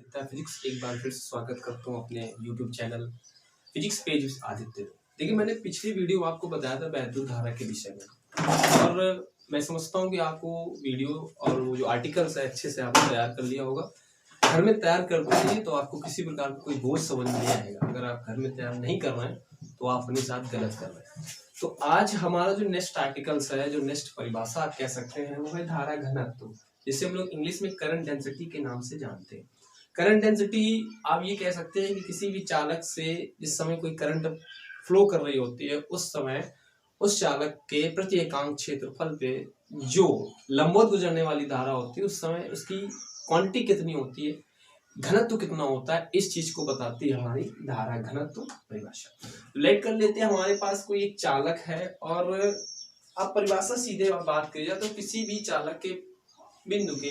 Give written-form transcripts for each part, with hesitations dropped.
Aditya physics एक बार फिर से स्वागत करता हूँ अपने YouTube channel physics page Aditya. देखिए, मैंने पिछली वीडियो आपको बताया था वैद्युत धारा के विषय में, और मैं समझता हूँ कि आपको वीडियो और वो जो आर्टिकल्स है अच्छे से आपने तैयार कर लिया होगा। घर में तैयार कर दीजिए तो आपको किसी प्रकार का कोई बोझ समझ नहीं आएगा। अगर आप घर में तैयार नहीं कर रहे हैं तो आप अपने साथ गलत कर रहे हैं। तो आज हमारा जो नेक्स्ट आर्टिकल्स है, जो नेक्स्ट परिभाषा आप कह सकते हैं, वो है धारा घनत्व, जिसे हम लोग इंग्लिश में करंट डेंसिटी के नाम से जानते हैं। करंट डेंसिटी आप ये कह सकते हैं कि किसी भी चालक से जिस समय कोई करंट फ्लो कर रही होती है उस समय उस चालक के प्रति एकांक क्षेत्रफल पे जो लंबवत गुजरने वाली धारा होती है उस समय उसकी क्वांटिटी कितनी होती है, घनत्व कितना होता है, इस चीज को बताती है हमारी धारा घनत्व परिभाषा। लेट कर लेते हैं, हमारे पास कोई एक चालक है और आप परिभाषा सीधे बात करिए तो किसी भी चालक के बिंदु के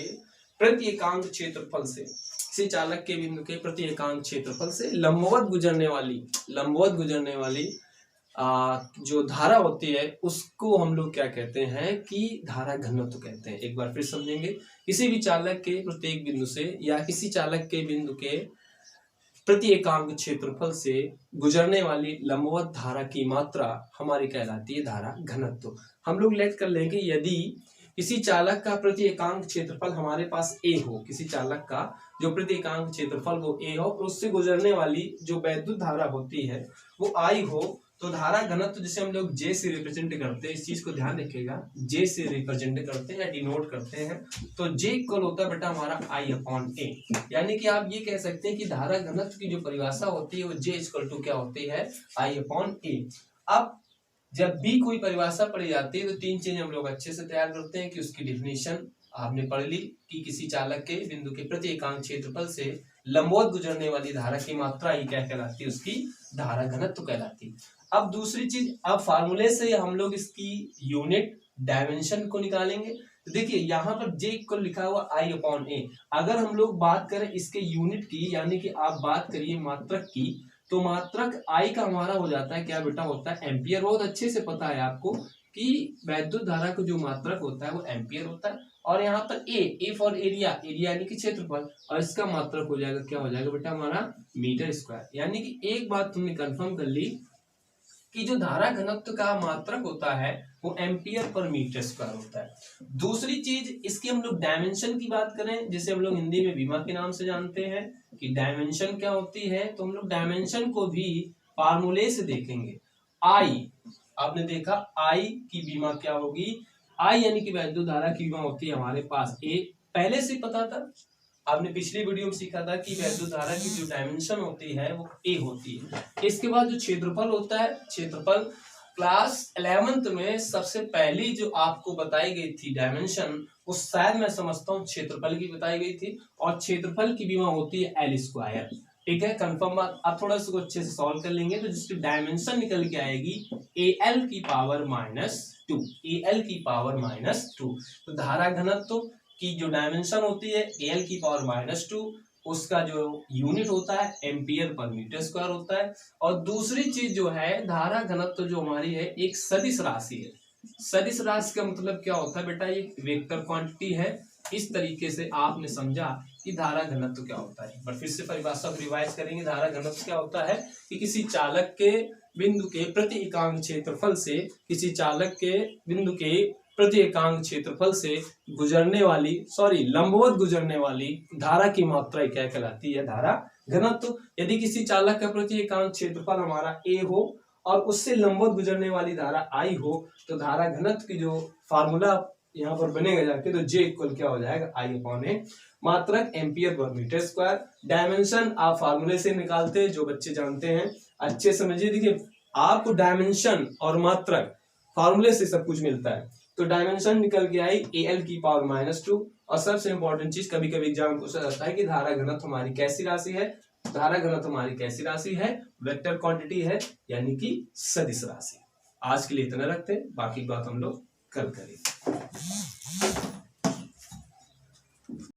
प्रति एकांक क्षेत्रफल से, किसी चालक के बिंदु के प्रति एकांक क्षेत्रफल से लंबवत गुजरने वाली जो धारा होती है उसको हम लोग क्या कहते हैं कि धारा घनत्व कहते हैं। एक बार फिर समझेंगे, किसी भी चालक के प्रत्येक बिंदु से या किसी चालक के बिंदु के प्रति एकांक क्षेत्रफल से गुजरने वाली लंबवत धारा की मात्रा हमारी कहलाती है धारा घनत्व। हम लोग लेट कर लेंगे, यदि किसी चालक का प्रति एकांक क्षेत्रफल हमारे पास ए हो, किसी चालक का जो प्रति एकांक क्षेत्रफल वो ए हो और उससे गुजरने वाली जो वैद्युत धारा होती है वो आई हो, तो धारा घनत्व जिसे हम लोग जे से रिप्रेजेंट करते हैं, इस चीज को ध्यान रखिएगा, जे से रिप्रेजेंट करते हैं या डिनोट करते हैं, तो जे इक्वल होता है बेटा हमारा आई अपॉन ए। यानी कि आप ये कह सकते हैं कि धारा घनत्व की जो परिभाषा होती है वो जे इक्वल टू क्या होती है, आई अपॉन ए। अब जब भी कोई परिभाषा पढ़ी जाती है तो तीन चीज हम लोग अच्छे से तैयार करते हैं कि उसकी डिफिनेशन आपने पढ़ ली कि किसी चालक के बिंदु के प्रति एकांक क्षेत्रफल से लंबवत गुजरने वाली धारा की मात्रा ही क्या कहलाती है, उसकी धारा घनत्व कहलाती है। अब दूसरी चीज, अब फार्मूले से हम लोग इसकी यूनिट डायमेंशन को निकालेंगे। तो देखिए यहाँ पर जे इक्वल लिखा हुआ आई अपॉन ए, अगर हम लोग बात करें इसके यूनिट की, यानी कि आप बात करिए मात्रक की, तो मात्रक आई का हमारा हो जाता है क्या बेटा, होता है एम्पियर। बहुत अच्छे से पता है आपको कि वैद्युत धारा का जो मात्रक होता है वो एम्पियर होता है। और यहाँ पर ए फॉर एरिया, एरिया यानी कि क्षेत्रफल, और इसका मात्रक हो जाएगा क्या हो जाएगा बेटा हमारा मीटर स्क्वायर। यानी कि एक बात तुमने कंफर्म कर ली कि जो धारा घनत्व का मात्रक होता है वो एम्पियर पर मीटर स्क्वायर होता है। दूसरी चीज, इसकी हम लोग डायमेंशन की बात करें, जिसे हम लोग हिंदी में बीमा के नाम से जानते हैं कि डायमेंशन क्या होती है, तो हम लोग डायमेंशन को भी फार्मूले से देखेंगे। आई, आपने देखा आई की बीमा क्या होगी, आई यानी कि वैद्युत धारा की बीमा होती है हमारे पास ए, पहले से पता था, आपने पिछली वीडियो में सीखा था कि वैद्युत धारा की जो डायमेंशन होती है वो ए होती है। इसके बाद जो क्षेत्रफल होता है, क्षेत्रफल क्लास 11th में सबसे पहली जो आपको बताई गई थी डायमेंशन, वो शायद मैं समझता हूँ क्षेत्रफल की बताई गई थी, और क्षेत्रफल की बीमा होती है एल स्क्वायर। ठीक है, कंफर्म बात। आप थोड़ा सा अच्छे से सॉल्व कर लेंगे तो जिसकी डायमेंशन निकल के आएगी ए एल की पावर -2, ए एल की पावर -2। तो धारा घनत्व की जो डायमेंशन होती है एल की पावर -2, उसका जो यूनिट होता है एम्पियर पर मीटर स्क्वायर होता है। और दूसरी चीज जो है, धारा घनत्व जो हमारी है एक सदिश राशि है। सदिश राशि का मतलब क्या होता है बेटा, ये वेक्टर क्वांटिटी है। इस तरीके से आपने समझा कि धारा घनत्व क्या होता है। पर फिर से परिभाषा को रिवाइज करेंगे। धारा घनत्व क्या होता है कि किसी चालक के बिंदु के प्रति एकांक क्षेत्रफल से, किसी चालक के बिंदु के प्रति एकांक क्षेत्रफल से गुजरने वाली, लंबवत गुजरने वाली धारा की मात्रा क्या कहलाती है, धारा घनत्व। यदि किसी चालक का प्रति एकांक क्षेत्रफल हमारा ए हो और उससे लंबवत गुजरने वाली धारा आई हो, तो धारा घनत्व की जो फार्मूला यहाँ पर बनेगा जाके, तो जे इक्वल क्या हो जाएगा, आई अपॉन ए, मात्रक ampere per metre square. Dimension आप फार्मूले से निकालते हैं, जो बच्चे जानते हैं अच्छे समझिए। देखिए, आपको डायमेंशन और मात्रक फार्मूले से सब कुछ मिलता है। तो डायमेंशन निकल के आई ए एल की पावर -2। और सबसे इंपॉर्टेंट चीज, कभी कभी एग्जाम पूछा जाता है कि धारा घनत्व हमारी कैसी राशि है। धारा घनत्व हमारी कैसी राशि है, वेक्टर क्वांटिटी है, यानी कि सदिश राशि। आज के लिए इतना रखते हैं, बाकी बात हम लोग कल करेंगे।